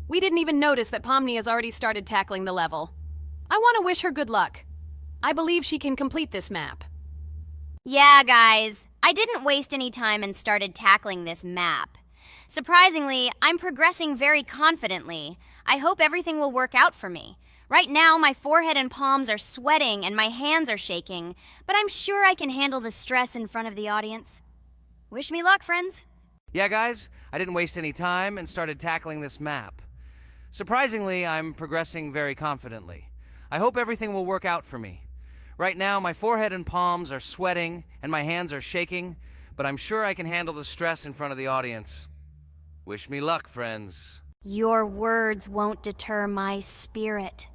We didn't even notice that Pomni has already started tackling the level. I want to wish her good luck. I believe she can complete this map. Yeah, guys, I didn't waste any time and started tackling this map. Surprisingly, I'm progressing very confidently. I hope everything will work out for me. Right now, my forehead and palms are sweating and my hands are shaking, but I'm sure I can handle the stress in front of the audience. Wish me luck, friends. Yeah, guys, I didn't waste any time and started tackling this map. Surprisingly, I'm progressing very confidently. I hope everything will work out for me. Right now, my forehead and palms are sweating and my hands are shaking, but I'm sure I can handle the stress in front of the audience. Wish me luck, friends. Your words won't deter my spirit.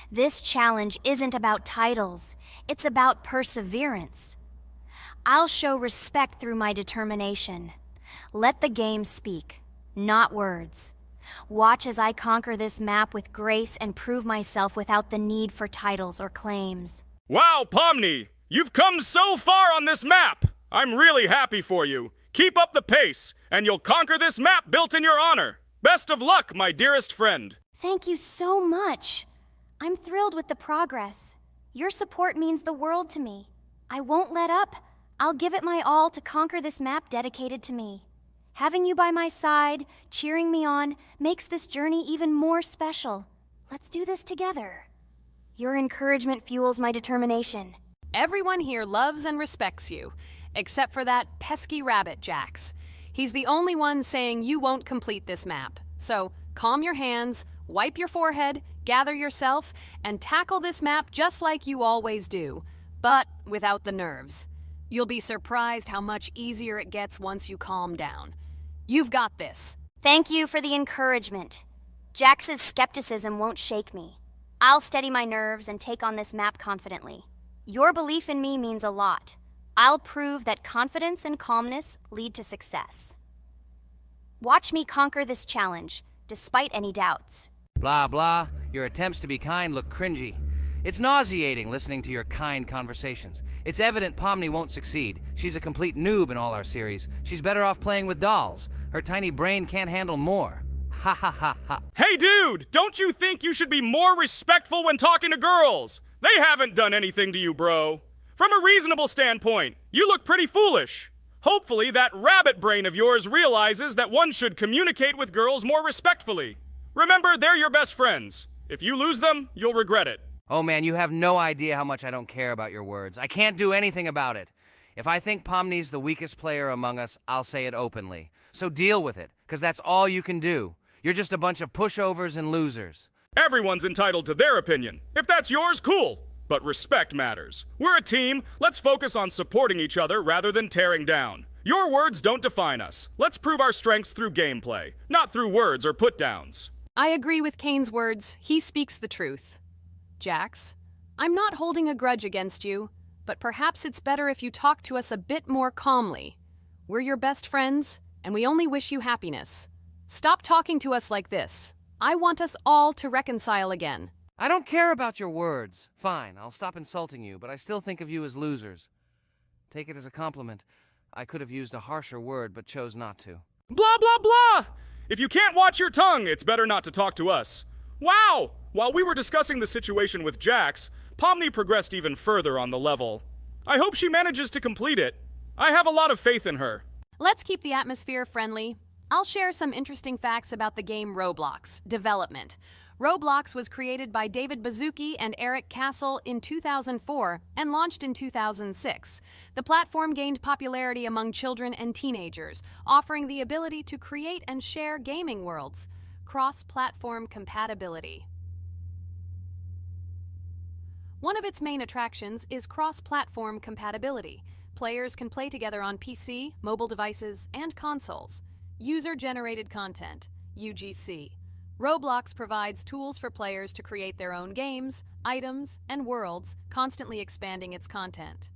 This challenge isn't about titles, it's about perseverance. I'll show respect through my determination. Let the game speak, not words. Watch as I conquer this map with grace and prove myself without the need for titles or claims. Wow, Pomni! You've come so far on this map! I'm really happy for you. Keep up the pace, and you'll conquer this map built in your honor. Best of luck, my dearest friend. Thank you so much. I'm thrilled with the progress. Your support means the world to me. I won't let up. I'll give it my all to conquer this map dedicated to me. Having you by my side, cheering me on, makes this journey even more special. Let's do this together. Your encouragement fuels my determination. Everyone here loves and respects you, except for that pesky rabbit, Jax. He's the only one saying you won't complete this map. So, calm your hands, wipe your forehead, gather yourself, and tackle this map just like you always do, but without the nerves. You'll be surprised how much easier it gets once you calm down. You've got this. Thank you for the encouragement. Jax's skepticism won't shake me. I'll steady my nerves and take on this map confidently. Your belief in me means a lot. I'll prove that confidence and calmness lead to success. Watch me conquer this challenge, despite any doubts. Blah, blah. Your attempts to be kind look cringy. It's nauseating listening to your kind conversations. It's evident Pomni won't succeed. She's a complete noob in all our series. She's better off playing with dolls. Her tiny brain can't handle more. Ha ha ha ha. Hey, dude! Don't you think you should be more respectful when talking to girls? They haven't done anything to you, bro. From a reasonable standpoint, you look pretty foolish. Hopefully that rabbit brain of yours realizes that one should communicate with girls more respectfully. Remember, they're your best friends. If you lose them, you'll regret it. Oh man, you have no idea how much I don't care about your words. I can't do anything about it. If I think Pomni's the weakest player among us, I'll say it openly. So deal with it, because that's all you can do. You're just a bunch of pushovers and losers. Everyone's entitled to their opinion. If that's yours, cool. But respect matters. We're a team. Let's focus on supporting each other rather than tearing down. Your words don't define us. Let's prove our strengths through gameplay, not through words or put-downs. I agree with Kane's words. He speaks the truth. Jax, I'm not holding a grudge against you, but perhaps it's better if you talk to us a bit more calmly. We're your best friends, and we only wish you happiness. Stop talking to us like this. I want us all to reconcile again. I don't care about your words. Fine, I'll stop insulting you, but I still think of you as losers. Take it as a compliment. I could have used a harsher word, but chose not to. Blah, blah, blah! If you can't watch your tongue, it's better not to talk to us. Wow! While we were discussing the situation with Jax, Pomni progressed even further on the level. I hope she manages to complete it. I have a lot of faith in her. Let's keep the atmosphere friendly. I'll share some interesting facts about the game Roblox development. Roblox was created by David Baszucki and Eric Castle in 2004 and launched in 2006. The platform gained popularity among children and teenagers, offering the ability to create and share gaming worlds. Cross-platform compatibility. One of its main attractions is cross-platform compatibility. Players can play together on PC, mobile devices, and consoles. User-generated content, UGC. Roblox provides tools for players to create their own games, items, and worlds, constantly expanding its content.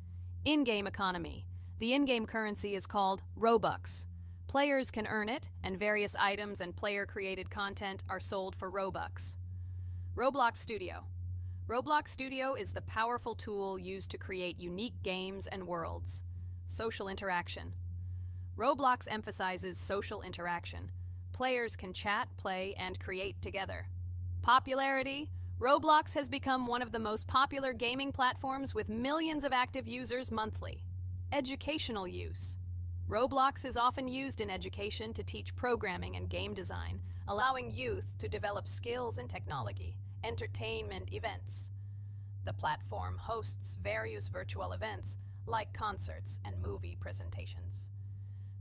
In-game economy. The in-game currency is called Robux. Players can earn it, and various items and player-created content are sold for Robux. Roblox Studio. Roblox Studio is the powerful tool used to create unique games and worlds. Social interaction. Roblox emphasizes social interaction. Players can chat, play, and create together. Popularity: Roblox has become one of the most popular gaming platforms with millions of active users monthly. Educational use: Roblox is often used in education to teach programming and game design, allowing youth to develop skills in technology. Entertainment events: the platform hosts various virtual events like concerts and movie presentations.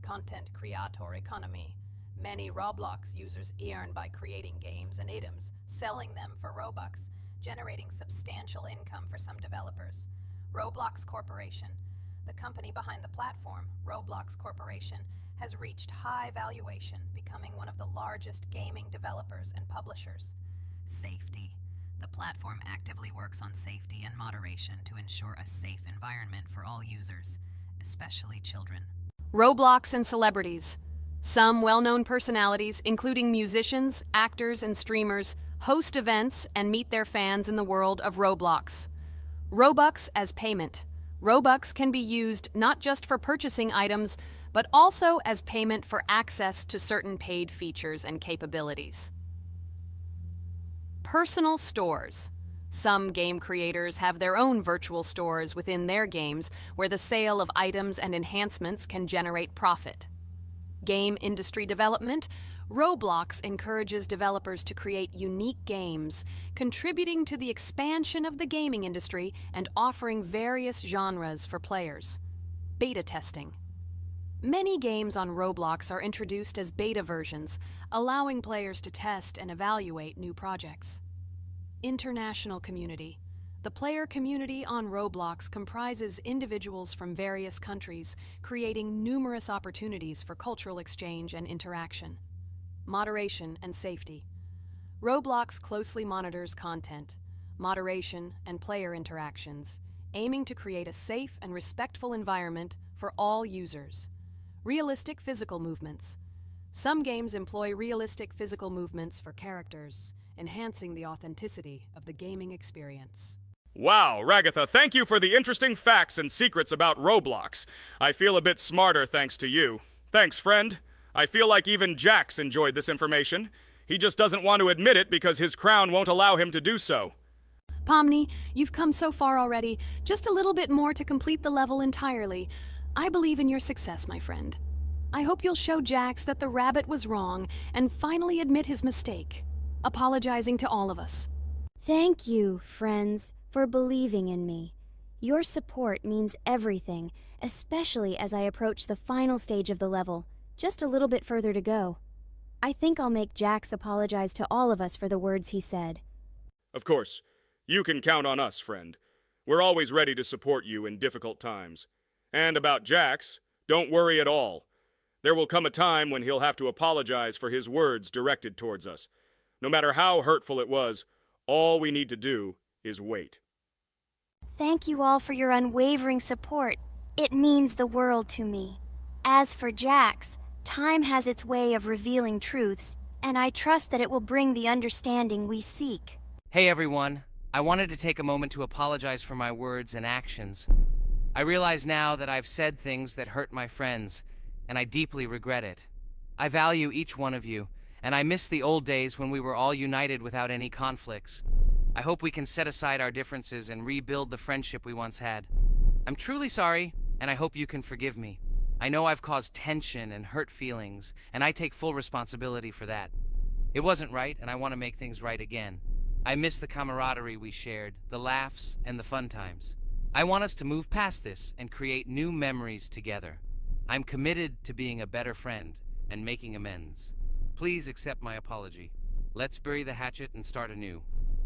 Content creator economy: many Roblox users earn by creating games and items, selling them for Robux, generating substantial income for some developers. Roblox Corporation: the company behind the platform, Roblox Corporation, has reached high valuation, becoming one of the largest gaming developers and publishers. Safety: the platform actively works on safety and moderation to ensure a safe environment for all users, especially children. Roblox and celebrities: some well-known personalities, including musicians, actors, and streamers, host events and meet their fans in the world of Roblox. Robux as payment: Robux can be used not just for purchasing items, but also as payment for access to certain paid features and capabilities. Personal stores: some game creators have their own virtual stores within their games where the sale of items and enhancements can generate profit. Game industry development: Roblox encourages developers to create unique games, contributing to the expansion of the gaming industry and offering various genres for players. Beta testing: many games on Roblox are introduced as beta versions, allowing players to test and evaluate new projects. International community: the player community on Roblox comprises individuals from various countries, creating numerous opportunities for cultural exchange and interaction. Moderation and safety: Roblox closely monitors content, moderation, and player interactions, aiming to create a safe and respectful environment for all users. Realistic physical movements: some games employ realistic physical movements for characters, enhancing the authenticity of the gaming experience. Wow, Ragatha, thank you for the interesting facts and secrets about Roblox. I feel a bit smarter thanks to you. Thanks, friend. I feel like even Jax enjoyed this information. He just doesn't want to admit it because his crown won't allow him to do so. Pomni, you've come so far already. Just a little bit more to complete the level entirely. I believe in your success, my friend. I hope you'll show Jax that the rabbit was wrong and finally admit his mistake, apologizing to all of us. Thank you, friends, for believing in me. Your support means everything, especially as I approach the final stage of the level, just a little bit further to go. I think I'll make Jax apologize to all of us for the words he said. Of course. You can count on us, friend. We're always ready to support you in difficult times. And about Jax, don't worry at all. There will come a time when he'll have to apologize for his words directed towards us. No matter how hurtful it was, all we need to do is wait. Thank you all for your unwavering support. It means the world to me. As for Jax, time has its way of revealing truths, and I trust that it will bring the understanding we seek. Hey everyone, I wanted to take a moment to apologize for my words and actions. I realize now that I've said things that hurt my friends, and I deeply regret it. I value each one of you, and I miss the old days when we were all united without any conflicts. I hope we can set aside our differences and rebuild the friendship we once had. I'm truly sorry, and I hope you can forgive me. I know I've caused tension and hurt feelings, and I take full responsibility for that. It wasn't right, and I want to make things right again. I miss the camaraderie we shared, the laughs, and the fun times. I want us to move past this and create new memories together. I'm committed to being a better friend and making amends. Please accept my apology. Let's bury the hatchet and start anew.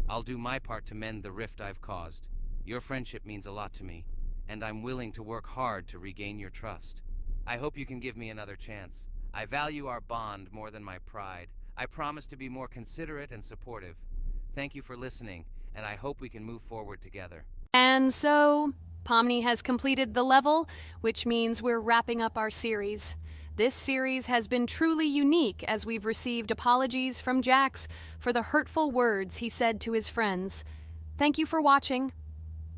I'll do my part to mend the rift I've caused. Your friendship means a lot to me, and I'm willing to work hard to regain your trust. I hope you can give me another chance. I value our bond more than my pride. I promise to be more considerate and supportive. Thank you for listening, and I hope we can move forward together. And so, Pomni has completed the level, which means we're wrapping up our series. This series has been truly unique as we've received apologies from Jax for the hurtful words he said to his friends. Thank you for watching.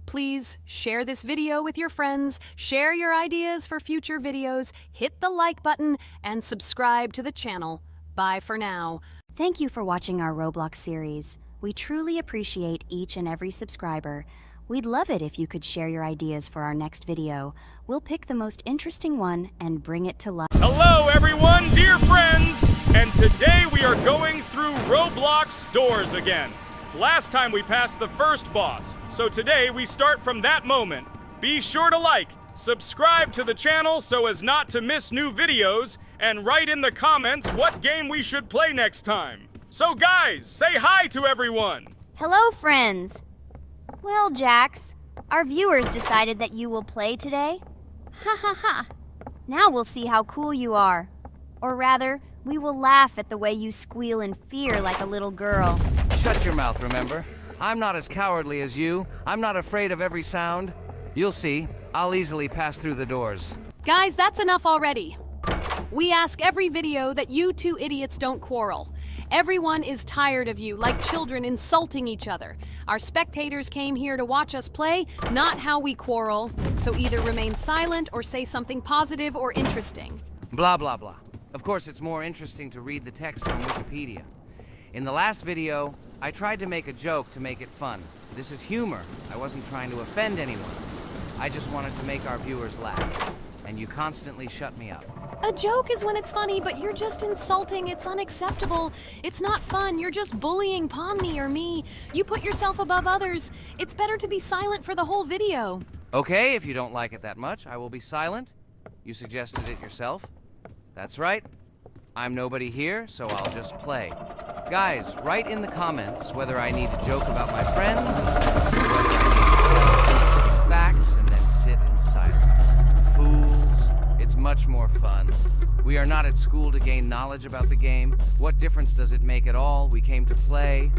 Please share this video with your friends, share your ideas for future videos, hit the like button, and subscribe to the channel. Bye for now. Thank you for watching our Roblox series. We truly appreciate each and every subscriber. We'd love it if you could share your ideas for our next video. We'll pick the most interesting one and bring it to life. Hello, everyone, dear friends! And today we are going through Roblox doors again. Last time we passed the first boss, so today we start from that moment. Be sure to like, subscribe to the channel so as not to miss new videos, and write in the comments what game we should play next time. So guys, say hi to everyone! Hello, friends! Well, Jax, our viewers decided that you will play today. Ha ha ha! Now we'll see how cool you are. Or rather, we will laugh at the way you squeal in fear like a little girl. Shut your mouth, remember? I'm not as cowardly as you. I'm not afraid of every sound. You'll see. I'll easily pass through the doors. Guys, that's enough already. We ask every video that you two idiots don't quarrel. Everyone is tired of you, like children insulting each other. Our spectators came here to watch us play, not how we quarrel. So either remain silent or say something positive or interesting. Blah, blah, blah. Of course, it's more interesting to read the text from Wikipedia. In the last video, I tried to make a joke to make it fun. This is humor. I wasn't trying to offend anyone. I just wanted to make our viewers laugh. And you constantly shut me up. A joke is when it's funny, but you're just insulting. It's unacceptable. It's not fun. You're just bullying Pomni or me. You put yourself above others. It's better to be silent for the whole video. Okay, if you don't like it that much, I will be silent. You suggested it yourself. That's right. I'm nobody here, so I'll just play. Guys, write in the comments whether I need to joke about my friends, or whether I need to facts and then sit in silence. Fools. It's much more fun. We are not at school to gain knowledge about the game. What difference does it make at all? We came to play,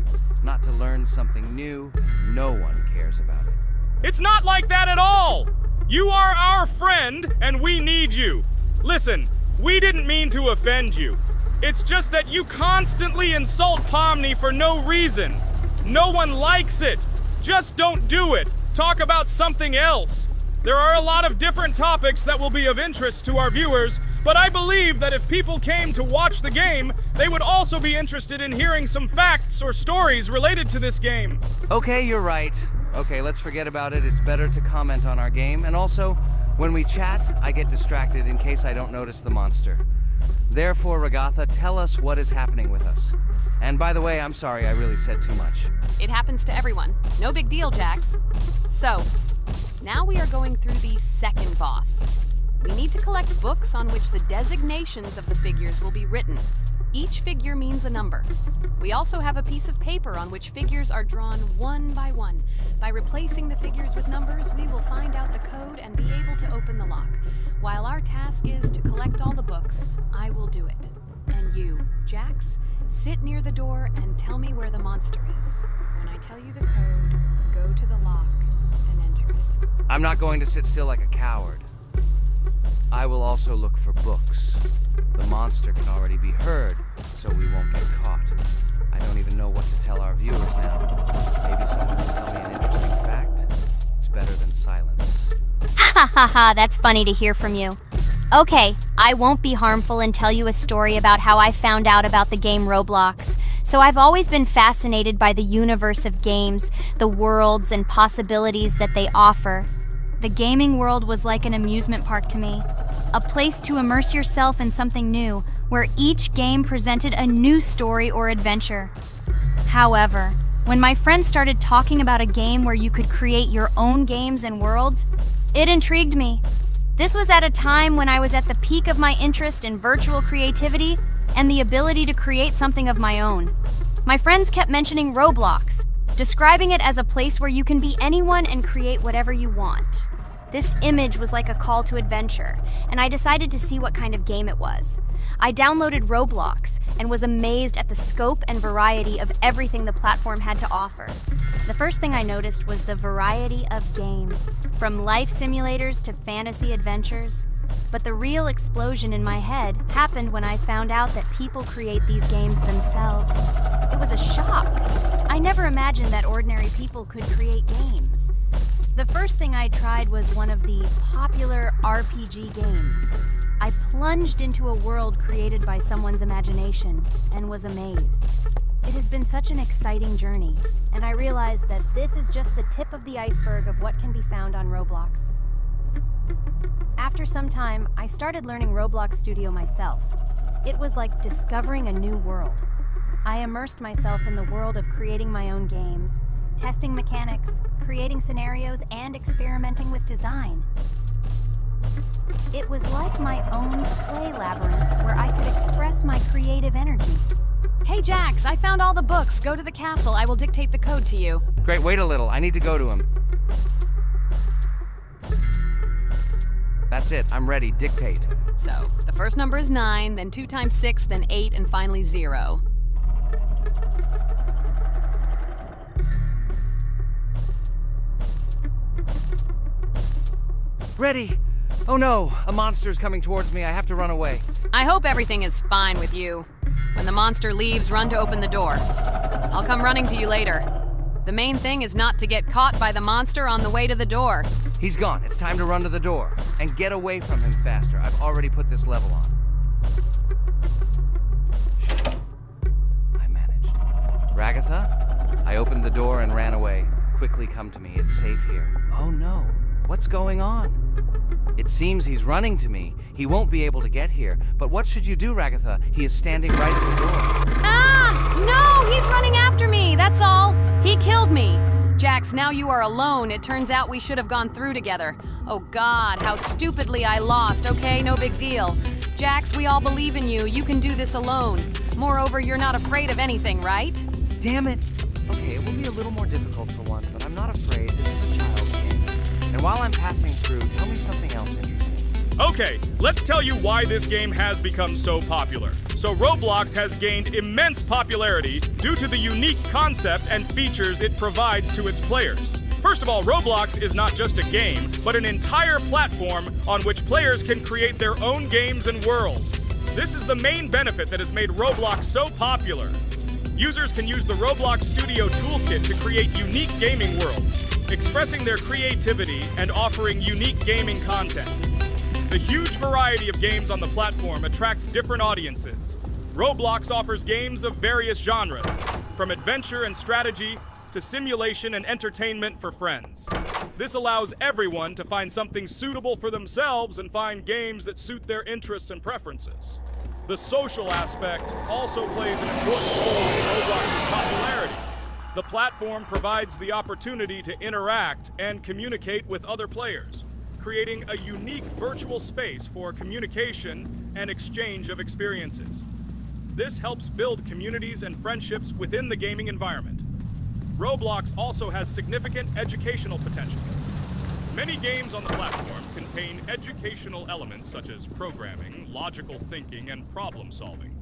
not to learn something new. No one cares about it. It's not like that at all! You are our friend, and we need you. Listen, we didn't mean to offend you. It's just that you constantly insult Pomni for no reason. No one likes it. Just don't do it. Talk about something else. There are a lot of different topics that will be of interest to our viewers, but I believe that if people came to watch the game, they would also be interested in hearing some facts or stories related to this game. Okay, you're right. Okay, let's forget about it. It's better to comment on our game. And also, when we chat, I get distracted in case I don't notice the monster. Therefore, Ragatha, tell us what is happening with us. And by the way, I'm sorry, I really said too much. It happens to everyone. No big deal, Jax. So, now we are going through the second boss. We need to collect books on which the designations of the figures will be written. Each figure means a number. We also have a piece of paper on which figures are drawn one by one. By replacing the figures with numbers, we will find out the code and be able to open the lock. While our task is to collect all the books, I will do it. And you, Jax, sit near the door and tell me where the monster is. When I tell you the code, go to the lock and enter it. I'm not going to sit still like a coward. I will also look for books. The monster can already be heard, so we won't get caught. I don't even know what to tell our viewers now. Maybe someone will tell me an interesting fact. It's better than silence. Ha ha ha, that's funny to hear from you. Okay, I won't be harmful and tell you a story about how I found out about the game Roblox. So I've always been fascinated by the universe of games, the worlds and possibilities that they offer. The gaming world was like an amusement park to me. A place to immerse yourself in something new, where each game presented a new story or adventure. However, when my friends started talking about a game where you could create your own games and worlds, it intrigued me. This was at a time when I was at the peak of my interest in virtual creativity and the ability to create something of my own. My friends kept mentioning Roblox, describing it as a place where you can be anyone and create whatever you want. This image was like a call to adventure, and I decided to see what kind of game it was. I downloaded Roblox and was amazed at the scope and variety of everything the platform had to offer. The first thing I noticed was the variety of games, from life simulators to fantasy adventures. But the real explosion in my head happened when I found out that people create these games themselves. It was a shock. I never imagined that ordinary people could create games. The first thing I tried was one of the popular RPG games. I I plunged into a world created by someone's imagination and was amazed. It has been such an exciting journey, and I realized that this is just the tip of the iceberg of what can be found on Roblox. After some time, I started learning Roblox Studio myself. It was like discovering a new world. I immersed myself in the world of creating my own games, testing mechanics, creating scenarios, and experimenting with design. It was like my own play labyrinth where I could express my creative energy. Hey Jax, I found all the books. Go to the castle. I will dictate the code to you. Great, wait a little. I need to go to him. That's it. I'm ready. Dictate. So, the first number is 9, then 2 times 6, then 8, and finally 0. Ready! Oh no! A monster's coming towards me. I have to run away. I hope everything is fine with you. When the monster leaves, run to open the door. I'll come running to you later. The main thing is not to get caught by the monster on the way to the door. He's gone. It's time to run to the door. And get away from him faster. I've already put this level on. I managed. Ragatha? I opened the door and ran away. Quickly come to me. It's safe here. Oh no. What's going on? It seems he's running to me. He won't be able to get here. But what should you do, Ragatha? He is standing right at the door. Ah! No! He's running after me! That's all! He killed me! Jax, now you are alone. It turns out we should have gone through together. Oh God, how stupidly I lost. Okay, no big deal. Jax, we all believe in you. You can do this alone. Moreover, you're not afraid of anything, right? Damn it! Okay, it will be a little more difficult for one, but I'm not afraid. This is a child's game. And while I'm passing through, tell me something else interesting. Okay, let's tell you why this game has become so popular. So Roblox has gained immense popularity due to the unique concept and features it provides to its players. First of all, Roblox is not just a game, but an entire platform on which players can create their own games and worlds. This is the main benefit that has made Roblox so popular. Users can use the Roblox Studio Toolkit to create unique gaming worlds, expressing their creativity and offering unique gaming content. The huge variety of games on the platform attracts different audiences. Roblox offers games of various genres, from adventure and strategy to simulation and entertainment for friends. This allows everyone to find something suitable for themselves and find games that suit their interests and preferences. The social aspect also plays an important role in Roblox's popularity. The platform provides the opportunity to interact and communicate with other players, creating a unique virtual space for communication and exchange of experiences. This helps build communities and friendships within the gaming environment. Roblox also has significant educational potential. Many games on the platform contain educational elements such as programming, logical thinking, and problem solving.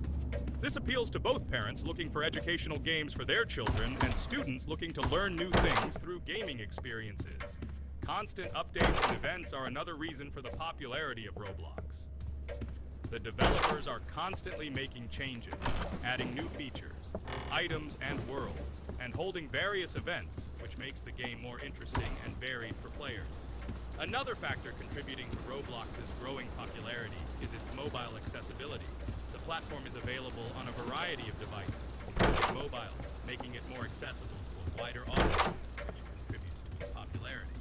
This appeals to both parents looking for educational games for their children and students looking to learn new things through gaming experiences. Constant updates and events are another reason for the popularity of Roblox. The developers are constantly making changes, adding new features, items, and worlds, and holding various events, which makes the game more interesting and varied for players. Another factor contributing to Roblox's growing popularity is its mobile accessibility. The platform is available on a variety of devices, including mobile, making it more accessible to a wider audience, which contributes to its popularity.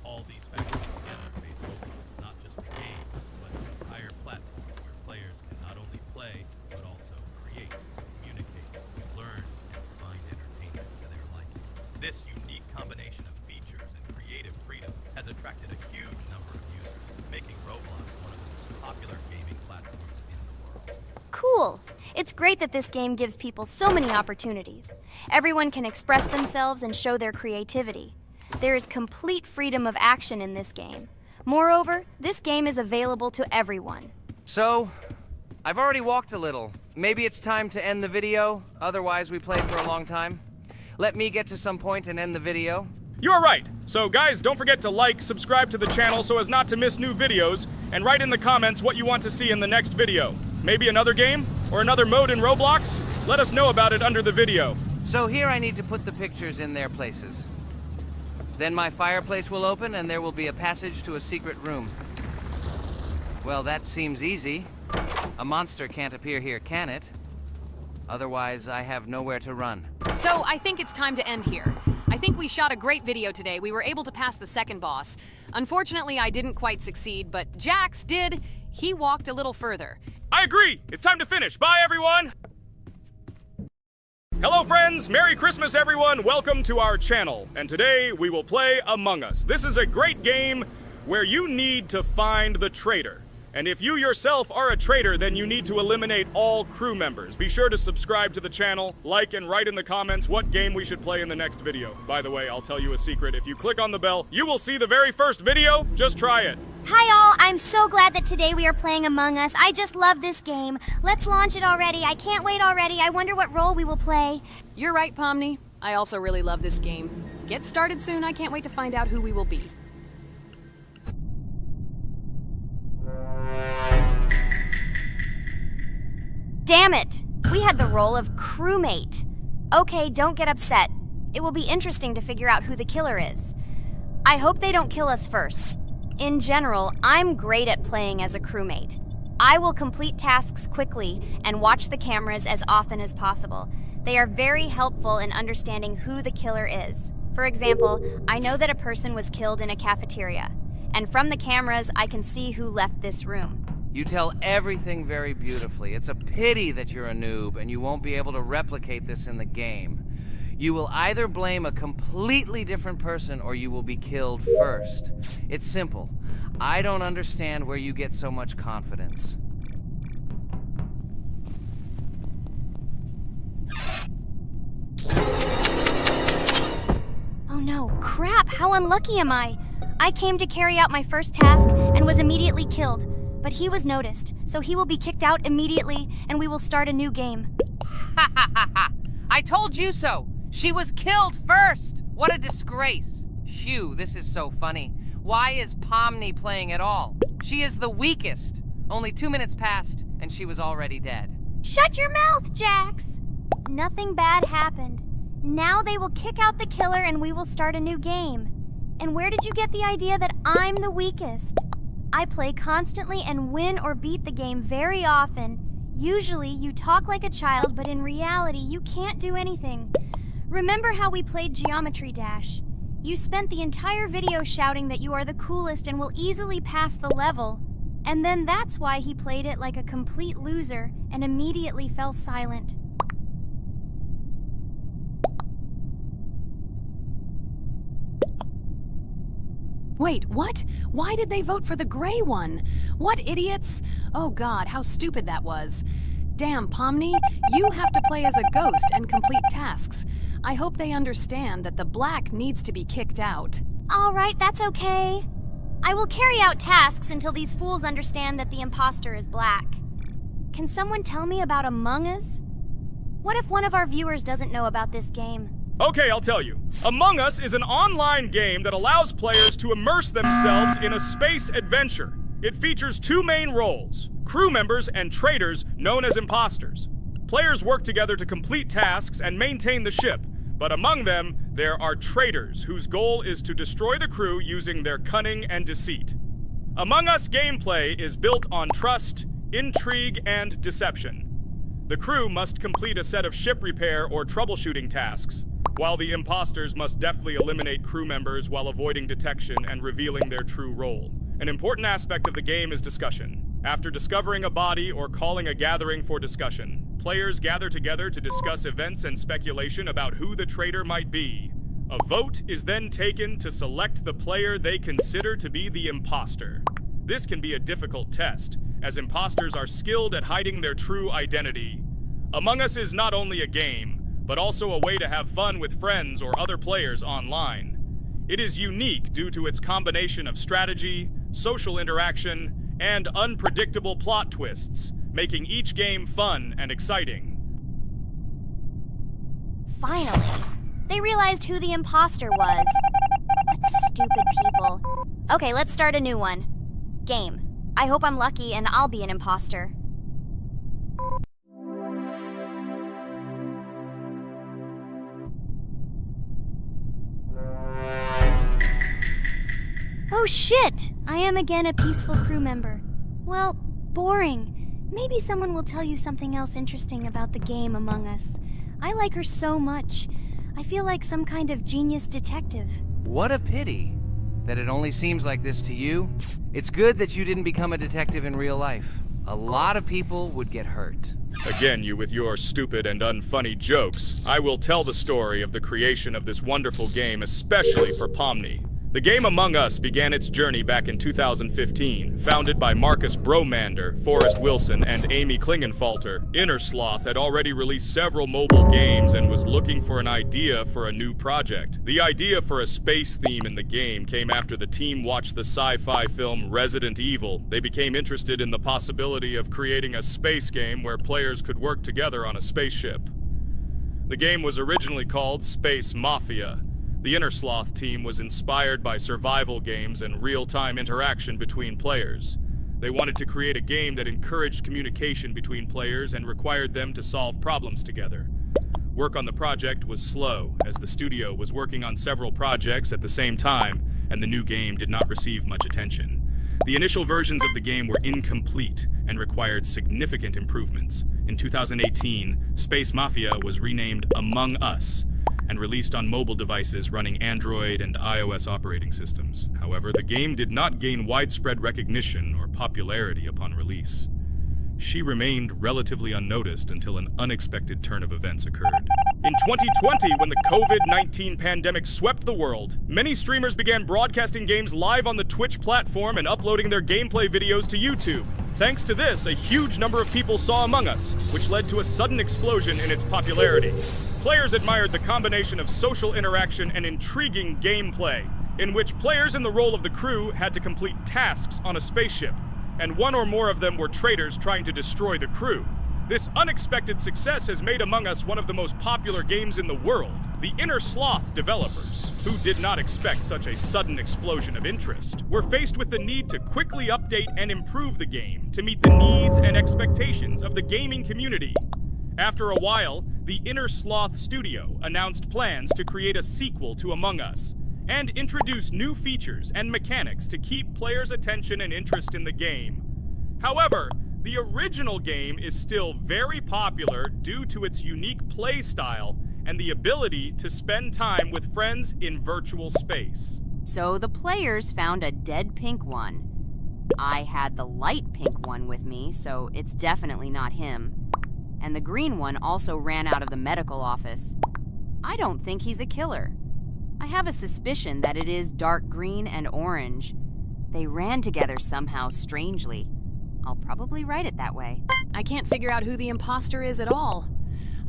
All these factors together made Roblox not just a game, but an entire platform where players can not only play, but also create, communicate, learn, and find entertainment to their liking. This unique combination of features and creative freedom has attracted a huge number of users, making Roblox one of the most popular gaming platforms in the world. Cool! It's great that this game gives people so many opportunities. Everyone can express themselves and show their creativity. There is complete freedom of action in this game. Moreover, this game is available to everyone. So, I've already walked a little. Maybe it's time to end the video, otherwise we play for a long time. Let me get to some point and end the video. You are right. So guys, don't forget to like, subscribe to the channel so as not to miss new videos, and write in the comments what you want to see in the next video. Maybe another game? Or another mode in Roblox? Let us know about it under the video. So here I need to put the pictures in their places. Then my fireplace will open and there will be a passage to a secret room. Well, that seems easy. A monster can't appear here, can it? Otherwise, I have nowhere to run. So I think it's time to end here. I think we shot a great video today. We were able to pass the second boss. Unfortunately, I didn't quite succeed, but Jax did. He walked a little further. I agree. It's time to finish. Bye, everyone. Hello, friends. Merry Christmas, everyone. Welcome to our channel. And today we will play Among Us. This is a great game where you need to find the traitor. And if you yourself are a traitor, then you need to eliminate all crew members. Be sure to subscribe to the channel, like, and write in the comments what game we should play in the next video. By the way, I'll tell you a secret. If you click on the bell, you will see the very first video. Just try it. Hi all, I'm so glad that today we are playing Among Us. I just love this game. Let's launch it already. I can't wait already. I wonder what role we will play. You're right, Pomni. I also really love this game. Get started soon. I can't wait to find out who we will be. Damn it! We had the role of crewmate. Okay, don't get upset. It will be interesting to figure out who the killer is. I hope they don't kill us first. In general, I'm great at playing as a crewmate. I will complete tasks quickly and watch the cameras as often as possible. They are very helpful in understanding who the killer is. For example, I know that a person was killed in a cafeteria, and from the cameras, I can see who left this room. You tell everything very beautifully. It's a pity that you're a noob and you won't be able to replicate this in the game. You will either blame a completely different person or you will be killed first. It's simple. I don't understand where you get so much confidence. Oh no, crap, how unlucky am I? I came to carry out my first task and was immediately killed. But he was noticed, so he will be kicked out immediately, and we will start a new game. Ha ha ha ha! I told you so! She was killed first! What a disgrace! Phew, this is so funny. Why is Pomni playing at all? She is the weakest. Only 2 minutes passed, and she was already dead. Shut your mouth, Jax! Nothing bad happened. Now they will kick out the killer and we will start a new game. And where did you get the idea that I'm the weakest? I play constantly and win or beat the game very often. Usually, you talk like a child, but in reality, you can't do anything. Remember how we played Geometry Dash? You spent the entire video shouting that you are the coolest and will easily pass the level. And then that's why he played it like a complete loser and immediately fell silent. Wait, what? Why did they vote for the gray one? What idiots? Oh god, how stupid that was. Damn, Pomni, you have to play as a ghost and complete tasks. I hope they understand that the black needs to be kicked out. All right, that's okay. I will carry out tasks until these fools understand that the imposter is black. Can someone tell me about Among Us? What if one of our viewers doesn't know about this game? Okay, I'll tell you. Among Us is an online game that allows players to immerse themselves in a space adventure. It features 2 main roles, crew members and traitors known as imposters. Players work together to complete tasks and maintain the ship, but among them, there are traitors whose goal is to destroy the crew using their cunning and deceit. Among Us gameplay is built on trust, intrigue, and deception. The crew must complete a set of ship repair or troubleshooting tasks, while the imposters must deftly eliminate crew members while avoiding detection and revealing their true role. An important aspect of the game is discussion. After discovering a body or calling a gathering for discussion, players gather together to discuss events and speculation about who the traitor might be. A vote is then taken to select the player they consider to be the imposter. This can be a difficult test, as imposters are skilled at hiding their true identity. Among Us is not only a game, but also a way to have fun with friends or other players online. It is unique due to its combination of strategy, social interaction, and unpredictable plot twists, making each game fun and exciting. Finally, they realized who the imposter was. What stupid people. Okay, let's start a new one. Game. I hope I'm lucky and I'll be an imposter. Oh shit! I am again a peaceful crew member. Well, boring. Maybe someone will tell you something else interesting about the game Among Us. I like her so much. I feel like some kind of genius detective. What a pity that it only seems like this to you. It's good that you didn't become a detective in real life. A lot of people would get hurt. Again, you with your stupid and unfunny jokes. I will tell the story of the creation of this wonderful game, especially for Pomni. The game Among Us began its journey back in 2015. Founded by Marcus Bromander, Forrest Wilson, and Amy Klingenfalter, Innersloth had already released several mobile games and was looking for an idea for a new project. The idea for a space theme in the game came after the team watched the sci-fi film Resident Evil. They became interested in the possibility of creating a space game where players could work together on a spaceship. The game was originally called Space Mafia. The Innersloth team was inspired by survival games and real-time interaction between players. They wanted to create a game that encouraged communication between players and required them to solve problems together. Work on the project was slow, as the studio was working on several projects at the same time, and the new game did not receive much attention. The initial versions of the game were incomplete and required significant improvements. In 2018, Space Mafia was renamed Among Us, and released on mobile devices running Android and iOS operating systems. However, the game did not gain widespread recognition or popularity upon release. She remained relatively unnoticed until an unexpected turn of events occurred. In 2020, when the COVID-19 pandemic swept the world, many streamers began broadcasting games live on the Twitch platform and uploading their gameplay videos to YouTube. Thanks to this, a huge number of people saw Among Us, which led to a sudden explosion in its popularity. Players admired the combination of social interaction and intriguing gameplay, in which players in the role of the crew had to complete tasks on a spaceship, and one or more of them were traitors trying to destroy the crew. This unexpected success has made Among Us one of the most popular games in the world. The Innersloth developers, who did not expect such a sudden explosion of interest, were faced with the need to quickly update and improve the game to meet the needs and expectations of the gaming community. After a while, the Innersloth studio announced plans to create a sequel to Among Us and introduce new features and mechanics to keep players' attention and interest in the game. However, the original game is still very popular due to its unique play style and the ability to spend time with friends in virtual space. So the players found a dead pink one. I had the light pink one with me, so it's definitely not him. And the green one also ran out of the medical office. I don't think he's a killer. I have a suspicion that it is dark green and orange. They ran together somehow strangely. I'll probably write it that way. I can't figure out who the imposter is at all.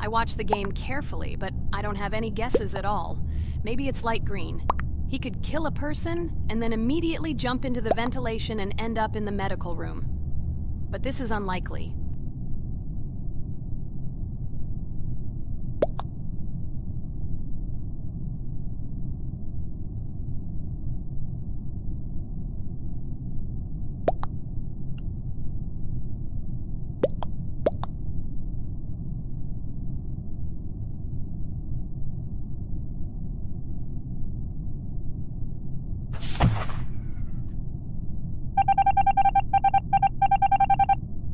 I watched the game carefully, but I don't have any guesses at all. Maybe it's light green. He could kill a person and then immediately jump into the ventilation and end up in the medical room. But this is unlikely.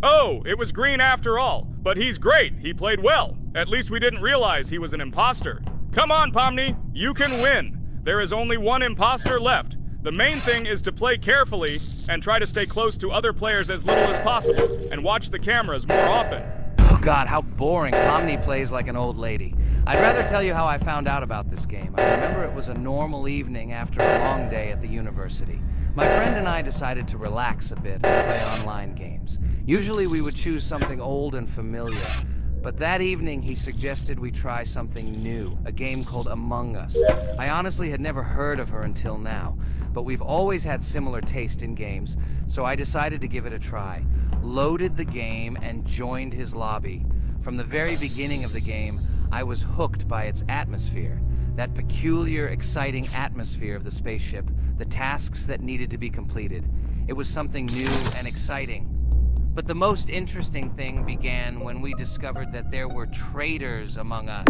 Oh, it was green after all. But he's great. He played well. At least we didn't realize he was an imposter. Come on, Pomni. You can win. There is only one imposter left. The main thing is to play carefully and try to stay close to other players as little as possible and watch the cameras more often. Oh God, how boring. Pomni plays like an old lady. I'd rather tell you how I found out about this game. I remember it was a normal evening after a long day at the university. My friend and I decided to relax a bit and play online games. Usually we would choose something old and familiar, but that evening he suggested we try something new, a game called Among Us. I honestly had never heard of her until now, but we've always had similar taste in games, so I decided to give it a try. Loaded the game and joined his lobby. From the very beginning of the game, I was hooked by its atmosphere. That peculiar, exciting atmosphere of the spaceship, the tasks that needed to be completed. It was something new and exciting. But the most interesting thing began when we discovered that there were traitors among us.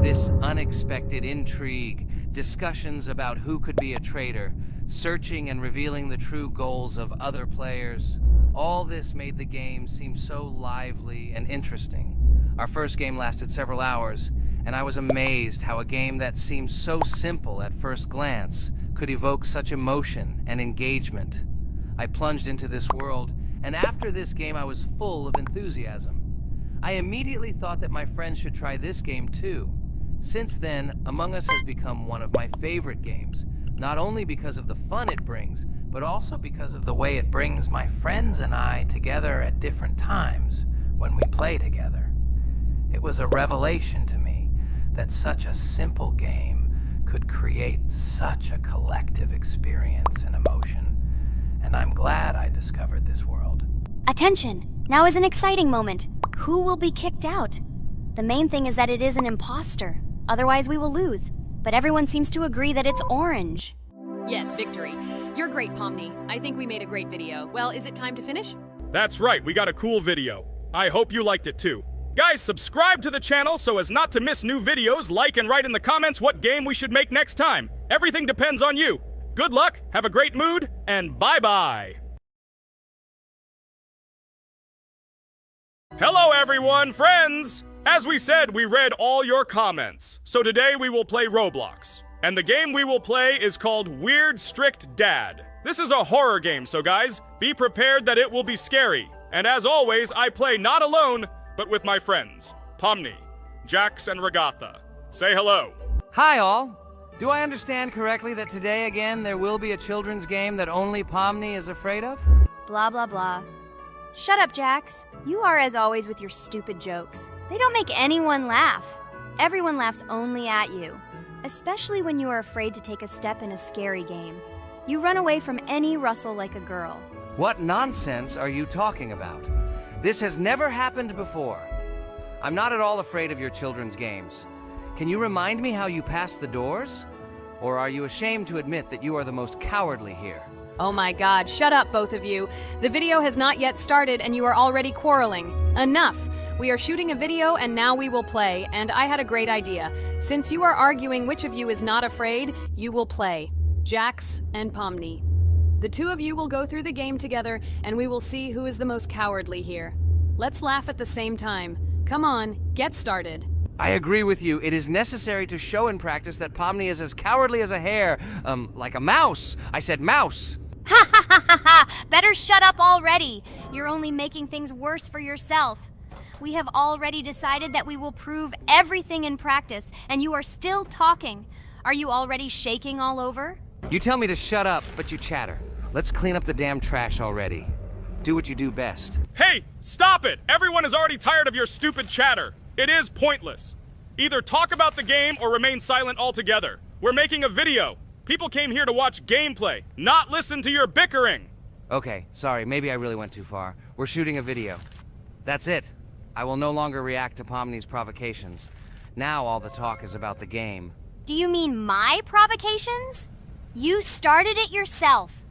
This unexpected intrigue discussions about who could be a traitor, searching and revealing the true goals of other players. All this made the game seem so lively and interesting. Our first game lasted several hours, and I was amazed how a game that seemed so simple at first glance could evoke such emotion and engagement. I plunged into this world, and after this game I was full of enthusiasm. I immediately thought that my friends should try this game too. Since then, Among Us has become one of my favorite games, not only because of the fun it brings, but also because of the way it brings my friends and I together at different times when we play together. It was a revelation to me that such a simple game could create such a collective experience and emotion, and I'm glad I discovered this world. Attention! Now is an exciting moment. Who will be kicked out? The main thing is that it is an imposter. Otherwise, we will lose. But everyone seems to agree that it's orange. Yes, victory. You're great, Pomni. I think we made a great video. Well, is it time to finish? That's right, we got a cool video. I hope you liked it too. Guys, subscribe to the channel so as not to miss new videos, like and write in the comments what game we should make next time. Everything depends on you. Good luck, have a great mood, and bye-bye. Hello everyone, friends! As we said, we read all your comments. So today we will play Roblox. And the game we will play is called Weird Strict Dad. This is a horror game, so guys, be prepared that it will be scary. And as always, I play not alone, but with my friends, Pomni, Jax, and Regatha. Say hello. Hi all! Do I understand correctly that today again there will be a children's game that only Pomni is afraid of? Blah, blah, blah. Shut up, Jax. You are as always with your stupid jokes. They don't make anyone laugh. Everyone laughs only at you. Especially when you are afraid to take a step in a scary game. You run away from any rustle like a girl. What nonsense are you talking about? This has never happened before. I'm not at all afraid of your children's games. Can you remind me how you passed the doors? Or are you ashamed to admit that you are the most cowardly here? Oh my god, shut up, both of you. The video has not yet started and you are already quarreling. Enough! We are shooting a video and now we will play, and I had a great idea. Since you are arguing which of you is not afraid, you will play. Jax and Pomni. The two of you will go through the game together and we will see who is the most cowardly here. Let's laugh at the same time. Come on, get started. I agree with you. It is necessary to show in practice that Pomni is as cowardly as a hare. Like a mouse. I said mouse. Ha ha ha ha ha! Better shut up already. You're only making things worse for yourself. We have already decided that we will prove everything in practice, and you are still talking. Are you already shaking all over? You tell me to shut up, but you chatter. Let's clean up the damn trash already. Do what you do best. Hey, stop it! Everyone is already tired of your stupid chatter. It is pointless. Either talk about the game or remain silent altogether. We're making a video. People came here to watch gameplay, not listen to your bickering. Okay, sorry, maybe I really went too far. We're shooting a video. That's it. I will no longer react to Pomni's provocations. Now all the talk is about the game. Do you mean my provocations? You started it yourself.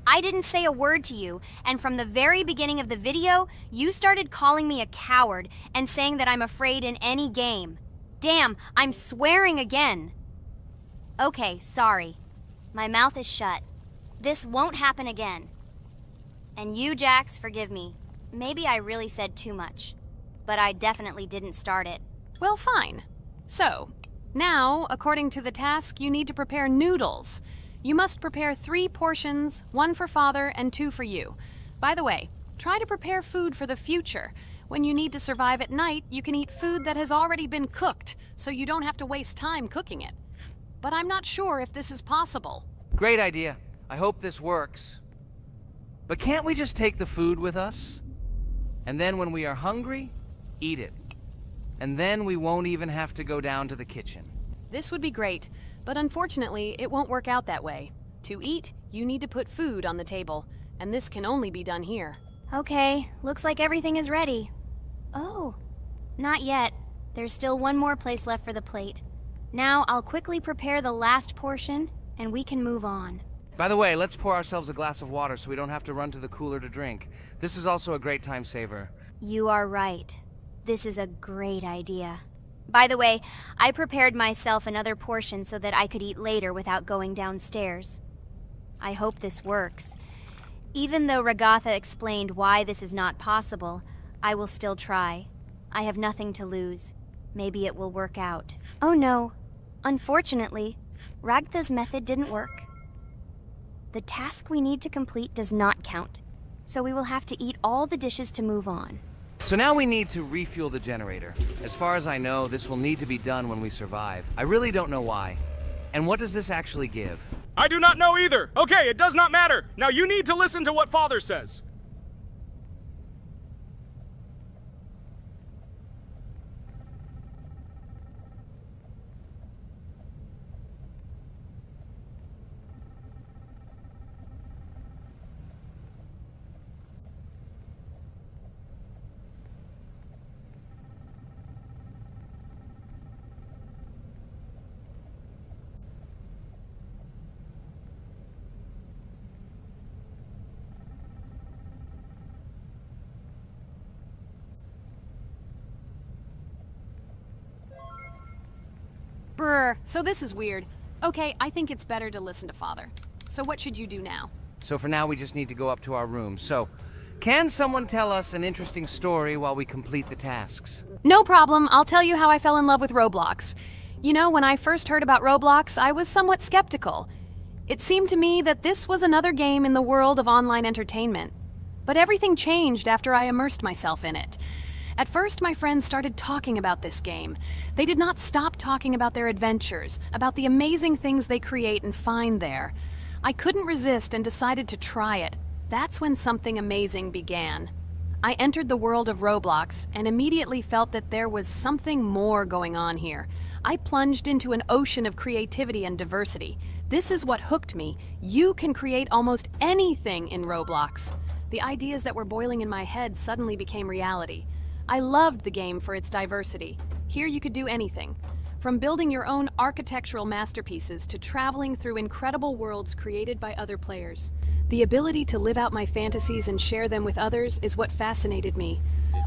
I didn't say a word to you, and from the very beginning of the video, you started calling me a coward and saying that I'm afraid in any game. Damn, I'm swearing again. Okay, sorry. My mouth is shut. This won't happen again. And you, Jax, forgive me. Maybe I really said too much. But I definitely didn't start it. Well, fine. So, now, according to the task, you need to prepare noodles. You must prepare 3 portions, 1 for father and 2 for you. By the way, try to prepare food for the future. When you need to survive at night, you can eat food that has already been cooked, so you don't have to waste time cooking it. But I'm not sure if this is possible. Great idea. I hope this works. But can't we just take the food with us? And then when we are hungry, eat it. And then we won't even have to go down to the kitchen. This would be great, but unfortunately, it won't work out that way. To eat, you need to put food on the table, and this can only be done here. Okay, looks like everything is ready. Oh, not yet. There's still one more place left for the plate. Now I'll quickly prepare the last portion, and we can move on. By the way, let's pour ourselves a glass of water so we don't have to run to the cooler to drink. This is also a great time saver. You are right. This is a great idea. By the way, I prepared myself another portion so that I could eat later without going downstairs. I hope this works. Even though Ragatha explained why this is not possible, I will still try. I have nothing to lose. Maybe it will work out. Oh no. Unfortunately, Ragatha's method didn't work. The task we need to complete does not count, so we will have to eat all the dishes to move on. So now we need to refuel the generator. As far as I know, this will need to be done when we survive. I really don't know why. And what does this actually give? I do not know either. Okay, it does not matter. Now you need to listen to what Father says. Brr, so this is weird. Okay, I think it's better to listen to Father. So what should you do now? So for now, we just need to go up to our room. So, can someone tell us an interesting story while we complete the tasks? No problem, I'll tell you how I fell in love with Roblox. You know, when I first heard about Roblox, I was somewhat skeptical. It seemed to me that this was another game in the world of online entertainment. But everything changed after I immersed myself in it. At first, my friends started talking about this game. They did not stop talking about their adventures, about the amazing things they create and find there. I couldn't resist and decided to try it. That's when something amazing began. I entered the world of Roblox and immediately felt that there was something more going on here. I plunged into an ocean of creativity and diversity. This is what hooked me. You can create almost anything in Roblox. The ideas that were boiling in my head suddenly became reality. I loved the game for its diversity. Here you could do anything, from building your own architectural masterpieces to traveling through incredible worlds created by other players. The ability to live out my fantasies and share them with others is what fascinated me.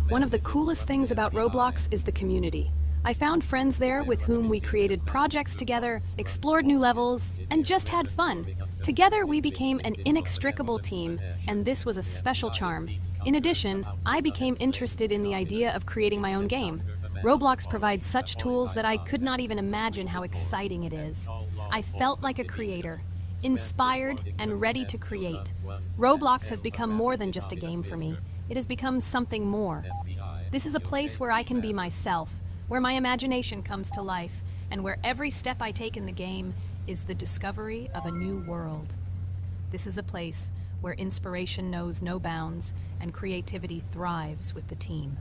One of the coolest things about Roblox is the community. I found friends there with whom we created projects together, explored new levels, and just had fun. Together we became an inextricable team, and this was a special charm. In addition, I became interested in the idea of creating my own game. Roblox provides such tools that I could not even imagine how exciting it is. I felt like a creator, inspired and ready to create. Roblox has become more than just a game for me. It has become something more. This is a place where I can be myself, where my imagination comes to life, and where every step I take in the game is the discovery of a new world. This is a place where inspiration knows no bounds and creativity thrives with the team.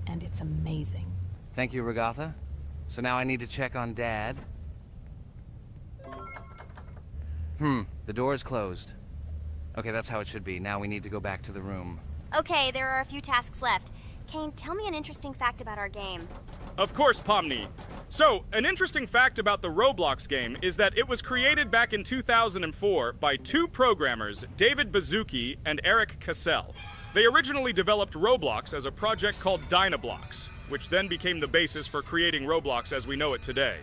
And it's amazing. Thank you, Ragatha. So now I need to check on Dad. The door is closed. Okay, that's how it should be. Now we need to go back to the room. Okay, there are a few tasks left. Kane, tell me an interesting fact about our game. Of course, Pomni. So, an interesting fact about the Roblox game is that it was created back in 2004 by two programmers, David Baszucki and Eric Cassell. They originally developed Roblox as a project called Dynablocks, which then became the basis for creating Roblox as we know it today.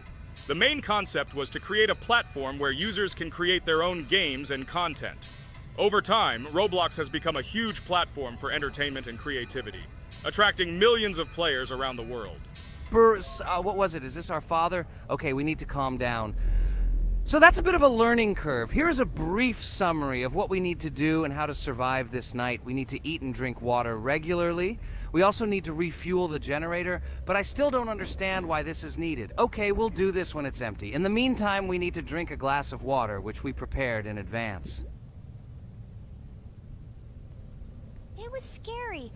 The main concept was to create a platform where users can create their own games and content. Over time, Roblox has become a huge platform for entertainment and creativity, attracting millions of players around the world. What was it? Is this our father? Okay, we need to calm down. So that's a bit of a learning curve. Here's a brief summary of what we need to do and how to survive this night. We need to eat and drink water regularly. We also need to refuel the generator, but I still don't understand why this is needed. Okay, we'll do this when it's empty. In the meantime, we need to drink a glass of water, which we prepared in advance. It was scary.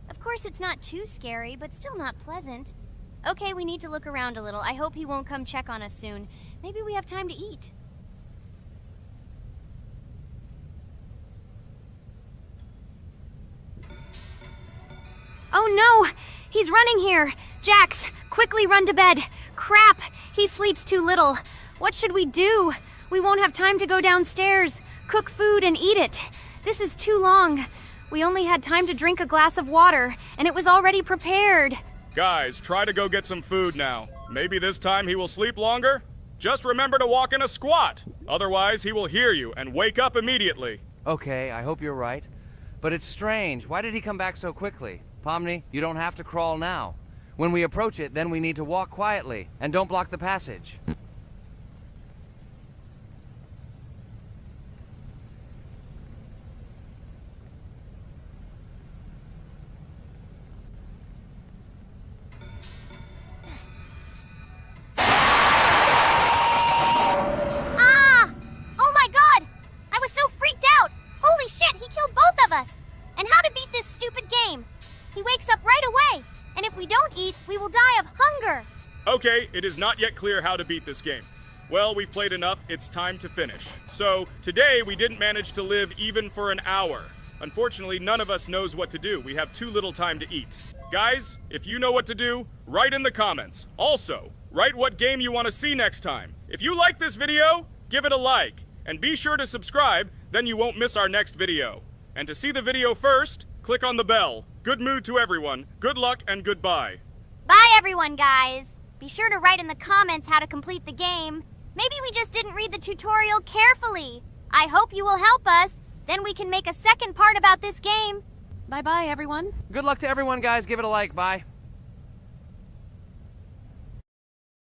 Of course, it's not too scary, but still not pleasant. Okay, we need to look around a little. I hope he won't come check on us soon. Maybe we have time to eat. Oh no! He's running here! Jax, quickly run to bed! Crap! He sleeps too little. What should we do? We won't have time to go downstairs, cook food, and eat it. This is too long. We only had time to drink a glass of water, and it was already prepared. Guys, try to go get some food now. Maybe this time he will sleep longer? Just remember to walk in a squat. Otherwise, he will hear you and wake up immediately. Okay, I hope you're right. But it's strange. Why did he come back so quickly? Pomni, you don't have to crawl now. When we approach it, then we need to walk quietly, and don't block the passage. Ah! Oh my god! I was so freaked out! Holy shit, he killed both of us! And how to beat this stupid game? He wakes up right away, and if we don't eat, we will die of hunger! Okay, it is not yet clear how to beat this game. Well, we've played enough, it's time to finish. So, today we didn't manage to live even for an hour. Unfortunately, none of us knows what to do. We have too little time to eat. Guys, if you know what to do, write in the comments. Also, write what game you want to see next time. If you like this video, give it a like. And be sure to subscribe, then you won't miss our next video. And to see the video first, click on the bell. Good mood to everyone, good luck, and goodbye. Bye everyone, guys! Be sure to write in the comments how to complete the game. Maybe we just didn't read the tutorial carefully. I hope you will help us. Then we can make a second part about this game. Bye-bye, everyone. Good luck to everyone, guys. Give it a like. Bye.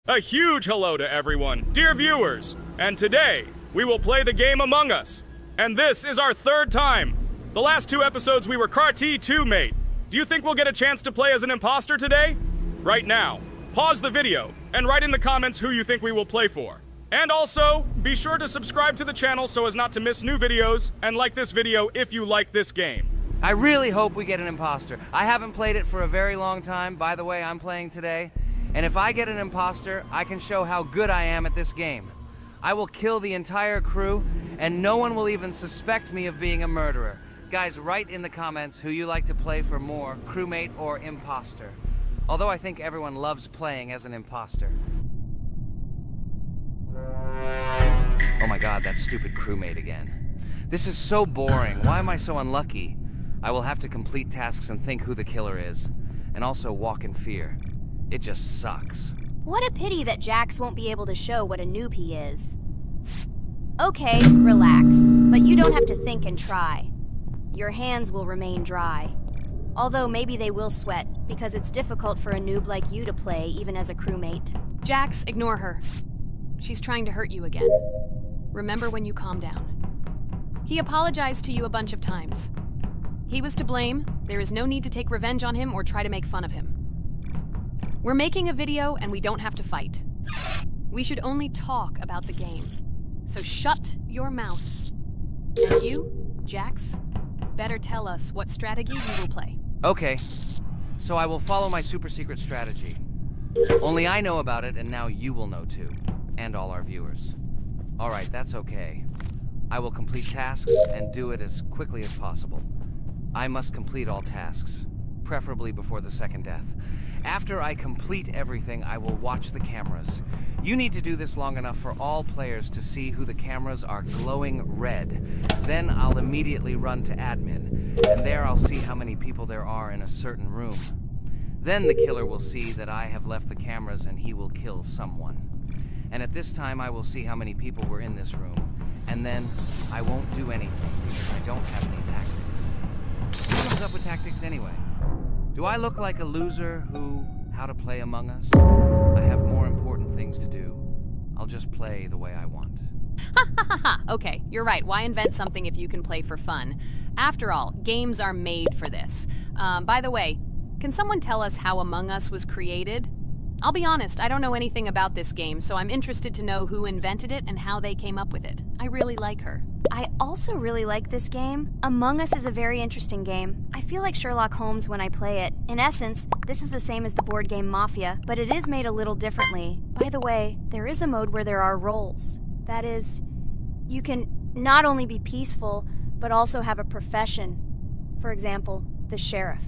A huge hello to everyone, dear viewers. And today, we will play the game Among Us. And this is our third time. The last two episodes we were Carti 2 mate. Do you think we'll get a chance to play as an imposter today? Right now, pause the video and write in the comments who you think we will play for. And also, be sure to subscribe to the channel so as not to miss new videos, and like this video if you like this game. I really hope we get an imposter. I haven't played it for a very long time. By the way, I'm playing today. And if I get an imposter, I can show how good I am at this game. I will kill the entire crew, and no one will even suspect me of being a murderer. Guys, write in the comments who you like to play for more, crewmate or imposter. Although I think everyone loves playing as an imposter. Oh my god, that stupid crewmate again. This is so boring. Why am I so unlucky? I will have to complete tasks and think who the killer is. And also walk in fear. It just sucks. What a pity that Jax won't be able to show what a noob he is. Okay, relax. But you don't have to think and try. Your hands will remain dry. Although maybe they will sweat, because it's difficult for a noob like you to play, even as a crewmate. Jax, ignore her. She's trying to hurt you again. Remember when you calm down. He apologized to you a bunch of times. He was to blame. There is no need to take revenge on him or try to make fun of him. We're making a video and we don't have to fight. We should only talk about the game. So shut your mouth. And you, Jax, better tell us what strategy you will play. Okay, so I will follow my super secret strategy. Only I know about it, and now you will know too. And all our viewers. Alright, that's okay. I will complete tasks and do it as quickly as possible. I must complete all tasks, preferably before the second death. After I complete everything, I will watch the cameras. You need to do this long enough for all players to see who the cameras are glowing red. Then I'll immediately run to admin, and there I'll see how many people there are in a certain room. Then the killer will see that I have left the cameras and he will kill someone. And at this time I will see how many people were in this room. And then I won't do anything because I don't have any tactics. Who comes up with tactics anyway? Do I look like a loser who, how to play Among Us? I have more important things to do. I'll just play the way I want. Ha ha ha ha! Okay, you're right. Why invent something if you can play for fun? After all, games are made for this. By the way, can someone tell us how Among Us was created? I'll be honest, I don't know anything about this game, so I'm interested to know who invented it and how they came up with it. I really like her. I also really like this game. Among Us is a very interesting game. I feel like Sherlock Holmes when I play it. In essence, this is the same as the board game Mafia, but it is made a little differently. By the way, there is a mode where there are roles. That is, you can not only be peaceful, but also have a profession. For example, the sheriff.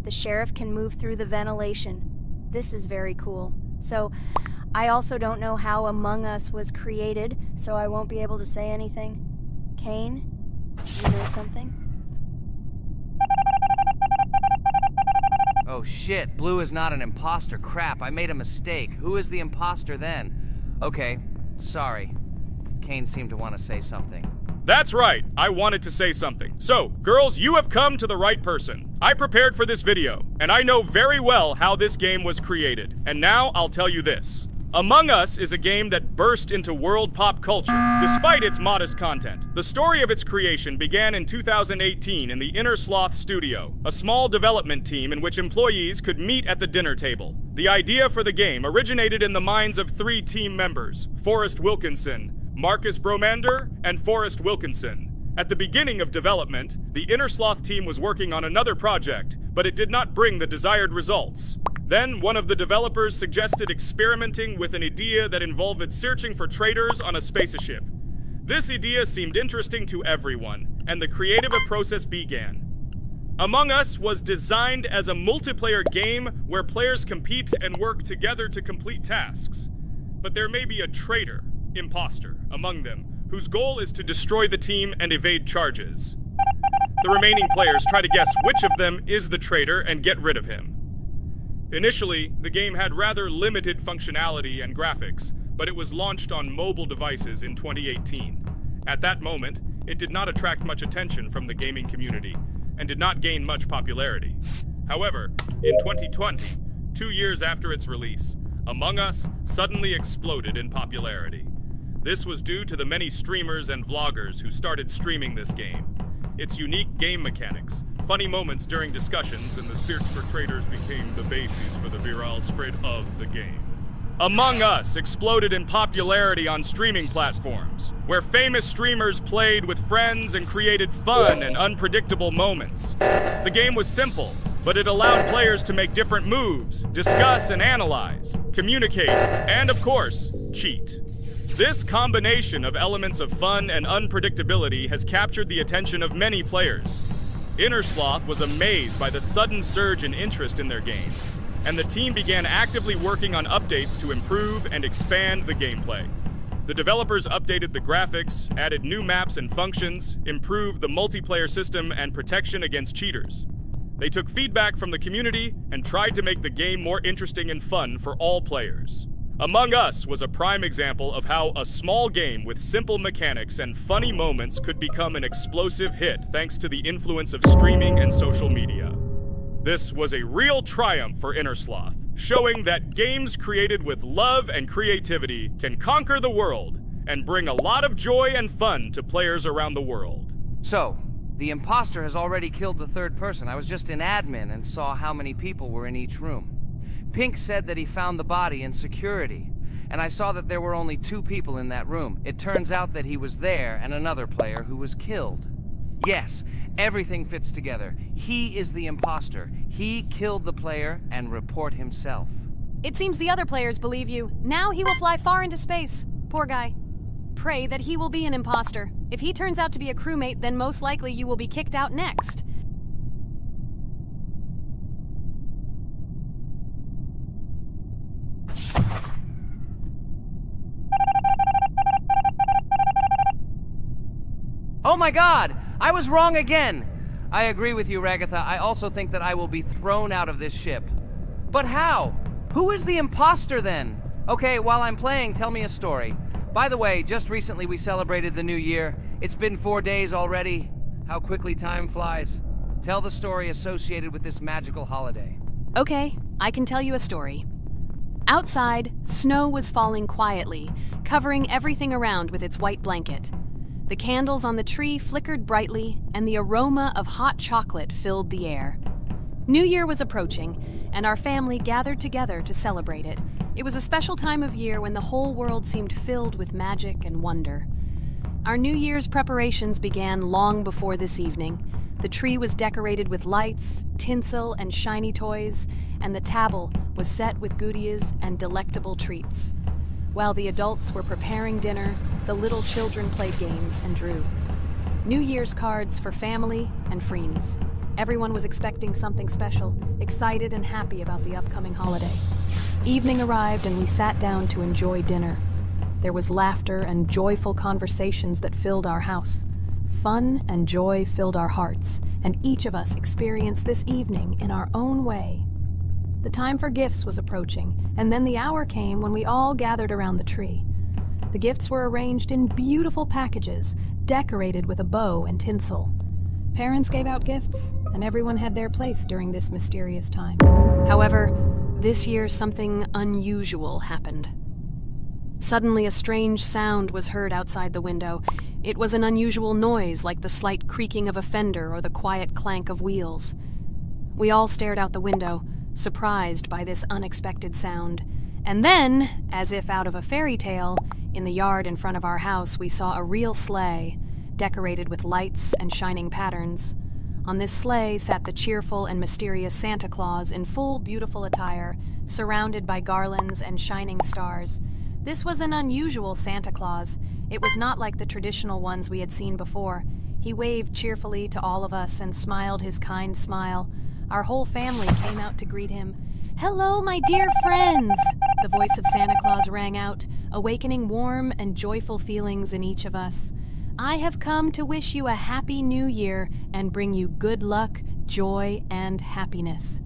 The sheriff can move through the ventilation. This is very cool. So, I also don't know how Among Us was created, so I won't be able to say anything. Kane, do you know something? Oh shit, Blue is not an imposter. Crap, I made a mistake. Who is the imposter then? Okay, sorry. Kane seemed to want to say something. That's right, I wanted to say something. So, girls, you have come to the right person. I prepared for this video, and I know very well how this game was created. And now I'll tell you this. Among Us is a game that burst into world pop culture, despite its modest content. The story of its creation began in 2018 in the Inner Sloth Studio, a small development team in which employees could meet at the dinner table. The idea for the game originated in the minds of 3 team members, Forrest Wilkinson, Marcus Bromander, and Forrest Wilkinson. At the beginning of development, the Inner Sloth team was working on another project, but it did not bring the desired results. Then, one of the developers suggested experimenting with an idea that involved searching for traitors on a spaceship. This idea seemed interesting to everyone, and the creative process began. Among Us was designed as a multiplayer game where players compete and work together to complete tasks. But there may be a traitor, imposter, among them, whose goal is to destroy the team and evade charges. The remaining players try to guess which of them is the traitor and get rid of him. Initially, the game had rather limited functionality and graphics, but it was launched on mobile devices in 2018. At that moment, it did not attract much attention from the gaming community, and did not gain much popularity. However, in 2020, 2 years after its release, Among Us suddenly exploded in popularity. This was due to the many streamers and vloggers who started streaming this game. Its unique game mechanics, funny moments during discussions, and the search for traitors became the basis for the viral spread of the game. Among Us exploded in popularity on streaming platforms, where famous streamers played with friends and created fun and unpredictable moments. The game was simple, but it allowed players to make different moves, discuss and analyze, communicate, and of course, cheat. This combination of elements of fun and unpredictability has captured the attention of many players. Inner Sloth was amazed by the sudden surge in interest in their game, and the team began actively working on updates to improve and expand the gameplay. The developers updated the graphics, added new maps and functions, improved the multiplayer system and protection against cheaters. They took feedback from the community and tried to make the game more interesting and fun for all players. Among Us was a prime example of how a small game with simple mechanics and funny moments could become an explosive hit thanks to the influence of streaming and social media. This was a real triumph for Inner Sloth, showing that games created with love and creativity can conquer the world and bring a lot of joy and fun to players around the world. So, the imposter has already killed the third person. I was just in admin and saw how many people were in each room. Pink said that he found the body in security, and I saw that there were only 2 people in that room. It turns out that he was there and another player who was killed. Yes, everything fits together. He is the imposter. He killed the player and report himself. It seems the other players believe you. Now he will fly far into space. Poor guy. Pray that he will be an imposter. If he turns out to be a crewmate, then most likely you will be kicked out next. Oh my god! I was wrong again! I agree with you, Ragatha. I also think that I will be thrown out of this ship. But how? Who is the imposter then? Okay, while I'm playing, tell me a story. By the way, just recently we celebrated the new year. It's been 4 days already. How quickly time flies. Tell the story associated with this magical holiday. Okay, I can tell you a story. Outside, snow was falling quietly, covering everything around with its white blanket. The candles on the tree flickered brightly, and the aroma of hot chocolate filled the air. New Year was approaching, and our family gathered together to celebrate it. It was a special time of year when the whole world seemed filled with magic and wonder. Our New Year's preparations began long before this evening. The tree was decorated with lights, tinsel, and shiny toys, and the table was set with goodies and delectable treats. While the adults were preparing dinner, the little children played games and drew. New Year's cards for family and friends. Everyone was expecting something special, excited and happy about the upcoming holiday. Evening arrived and we sat down to enjoy dinner. There was laughter and joyful conversations that filled our house. Fun and joy filled our hearts, and each of us experienced this evening in our own way. The time for gifts was approaching, and then the hour came when we all gathered around the tree. The gifts were arranged in beautiful packages, decorated with a bow and tinsel. Parents gave out gifts, and everyone had their place during this mysterious time. However, this year something unusual happened. Suddenly a strange sound was heard outside the window. It was an unusual noise, like the slight creaking of a fender or the quiet clank of wheels. We all stared out the window, surprised by this unexpected sound. And then, as if out of a fairy tale, in the yard in front of our house we saw a real sleigh, decorated with lights and shining patterns. On this sleigh sat the cheerful and mysterious Santa Claus in full beautiful attire, surrounded by garlands and shining stars. This was an unusual Santa Claus. It was not like the traditional ones we had seen before. He waved cheerfully to all of us and smiled his kind smile. Our whole family came out to greet him. "Hello, my dear friends!" The voice of Santa Claus rang out, awakening warm and joyful feelings in each of us. "I have come to wish you a happy new year and bring you good luck, joy, and happiness."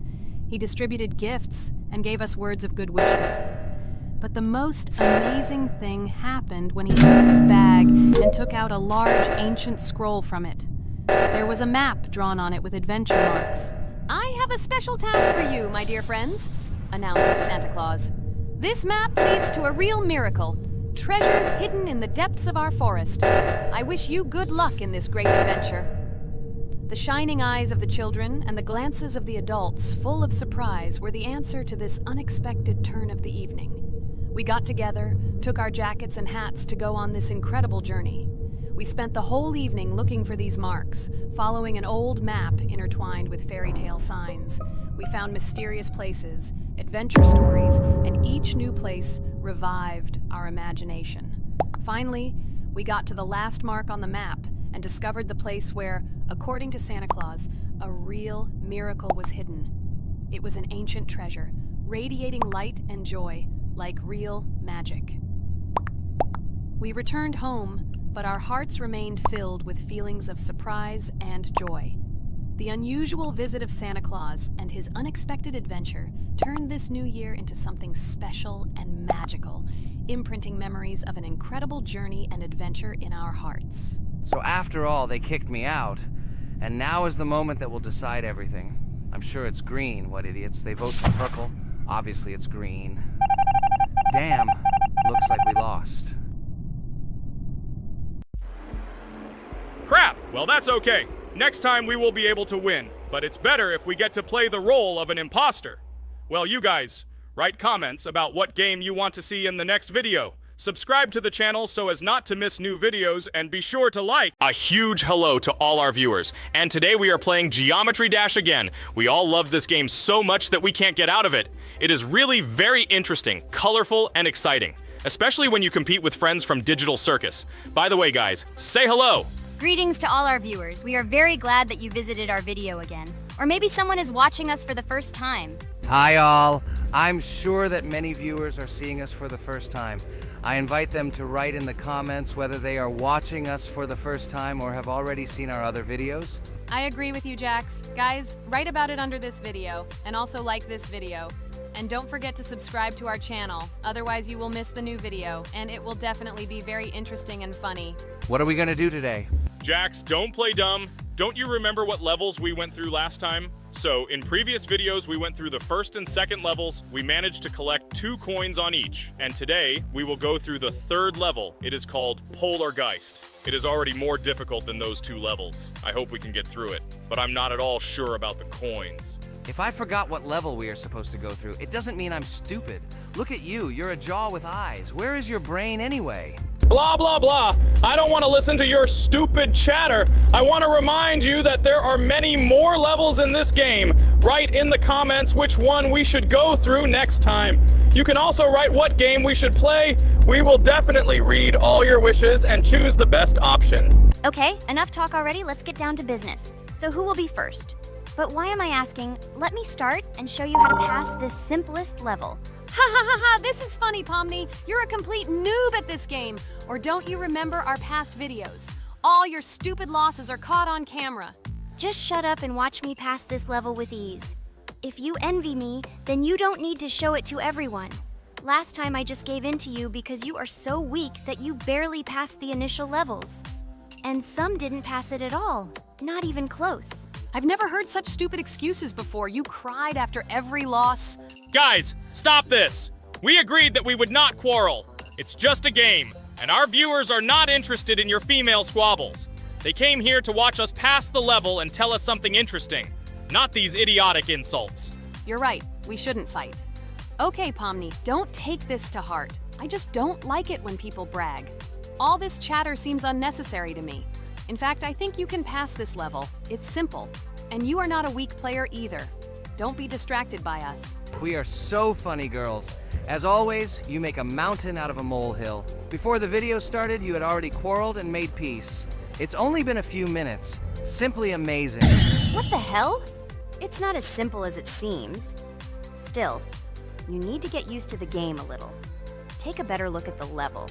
He distributed gifts and gave us words of good wishes. But the most amazing thing happened when he took his bag and took out a large ancient scroll from it. There was a map drawn on it with adventure marks. "I have a special task for you, my dear friends," announced Santa Claus. "This map leads to a real miracle. Treasures hidden in the depths of our forest. I wish you good luck in this great adventure." The shining eyes of the children and the glances of the adults, full of surprise, were the answer to this unexpected turn of the evening. We got together, took our jackets and hats to go on this incredible journey. We spent the whole evening looking for these marks, following an old map intertwined with fairy tale signs. We found mysterious places, adventure stories, and each new place revived our imagination. Finally, we got to the last mark on the map and discovered the place where, according to Santa Claus, a real miracle was hidden. It was an ancient treasure, radiating light and joy, like real magic. We returned home, but our hearts remained filled with feelings of surprise and joy. The unusual visit of Santa Claus and his unexpected adventure turned this new year into something special and magical, imprinting memories of an incredible journey and adventure in our hearts. So after all, they kicked me out, and now is the moment that will decide everything. I'm sure it's green, what idiots. They vote for purple. Obviously it's green. Damn, looks like we lost. Crap! Well, that's okay. Next time we will be able to win, but it's better if we get to play the role of an imposter. Well, you guys, write comments about what game you want to see in the next video. Subscribe to the channel so as not to miss new videos, and be sure to like. A huge hello to all our viewers, and today we are playing Geometry Dash again. We all love this game so much that we can't get out of it. It is really very interesting, colorful, and exciting, especially when you compete with friends from Digital Circus. By the way, guys, say hello! Greetings to all our viewers. We are very glad that you visited our video again. Or maybe someone is watching us for the first time. Hi all. I'm sure that many viewers are seeing us for the first time. I invite them to write in the comments whether they are watching us for the first time or have already seen our other videos. I agree with you, Jax. Guys, write about it under this video, and also like this video. And don't forget to subscribe to our channel, otherwise you will miss the new video, and it will definitely be very interesting and funny. What are we gonna do today? Jax, don't play dumb. Don't you remember what levels we went through last time? So, in previous videos, we went through the first and second levels. We managed to collect 2 coins on each. And today, we will go through the third level. It is called Polargeist. It is already more difficult than those 2 levels. I hope we can get through it, but I'm not at all sure about the coins. If I forgot what level we are supposed to go through, it doesn't mean I'm stupid. Look at you, you're a jaw with eyes. Where is your brain anyway? Blah, blah, blah. I don't want to listen to your stupid chatter. I want to remind you that there are many more levels in this game. Write in the comments which one we should go through next time. You can also write what game we should play. We will definitely read all your wishes and choose the best option. Okay, enough talk already. Let's get down to business. So who will be first? But why am I asking? Let me start and show you how to pass this simplest level. Ha ha ha ha, this is funny, Pomni. You're a complete noob at this game. Or don't you remember our past videos? All your stupid losses are caught on camera. Just shut up and watch me pass this level with ease. If you envy me, then you don't need to show it to everyone. Last time I just gave in to you because you are so weak that you barely passed the initial levels. And some didn't pass it at all, not even close. I've never heard such stupid excuses before. You cried after every loss. Guys, stop this! We agreed that we would not quarrel. It's just a game, and our viewers are not interested in your female squabbles. They came here to watch us pass the level and tell us something interesting, not these idiotic insults. You're right, we shouldn't fight. Okay, Pomni, don't take this to heart. I just don't like it when people brag. All this chatter seems unnecessary to me. In fact, I think you can pass this level. It's simple. And you are not a weak player either. Don't be distracted by us. We are so funny, girls. As always, you make a mountain out of a molehill. Before the video started, you had already quarreled and made peace. It's only been a few minutes. Simply amazing. What the hell? It's not as simple as it seems. Still, you need to get used to the game a little. Take a better look at the level.